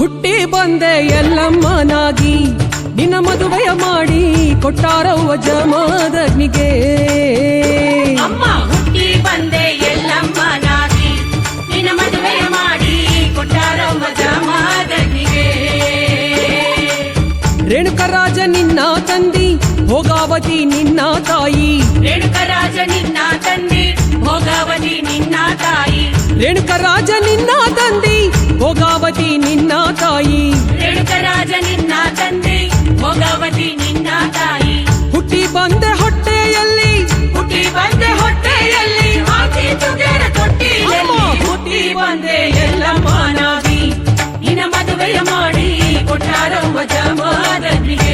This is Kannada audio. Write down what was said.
ಹುಟ್ಟಿ ಬಂದೆ ಎಲ್ಲಮ್ಮನಾಗಿ ನಿನ್ನ ಮದುವೆಯ ಮಾಡಿ ಕೊಟ್ಟಾರವ್ವ ಜಮದಗ್ನಿಗೆ. ಅಮ್ಮ ಹುಟ್ಟಿ ಬಂದೆ ಎಲ್ಲಮ್ಮನಾಗಿ ನಿನ್ನ ಮದುವೆಯ ಮಾಡಿ ಕೊಟ್ಟಾರವ್ವ ಜಮದಗ್ನಿಗೆ. ರೇಣುಕರಾಜ ನಿನ್ನ ತಂದಿ ಭೋಗಾವತಿ ನಿನ್ನ ತಾಯಿ. ರೇಣುಕರಾಜ ನಿನ್ನ ತಂದೆ ಭೋಗಾವತಿ ನಿನ್ನ ತಾಯಿ. ರೇಣುಕರಾಜ ನಿನ್ನ ತಂದಿ ಭೋಗಾವತಿ ನಿನ್ನ ತಾಯಿ. ರೇಣುಕರಾಜ ನಿನ್ನ ತಂದೆ ಭೋಗಾವತಿ ನಿನ್ನ ತಾಯಿ. ಹುಟ್ಟಿ ಬಂದೆ ಹೊಟ್ಟೆಯಲ್ಲಿ ಹುಟ್ಟಿ ಬಂದೆ ಹೊಟ್ಟೆಯಲ್ಲಿ ಹಾಕಿ ತುಗೆರ ತೊಟ್ಟಿಯಲ್ಲಿ. ಹುಟ್ಟಿ ಬಂದೆ ಎಲ್ಲಮ್ಮನಾಗಿ ನಿನ್ನ ಮದುವೆಯ ಮಾಡಿ ಕೊಟ್ಟಾರವ್ವ ಜಮದಗ್ನಿಗೆ.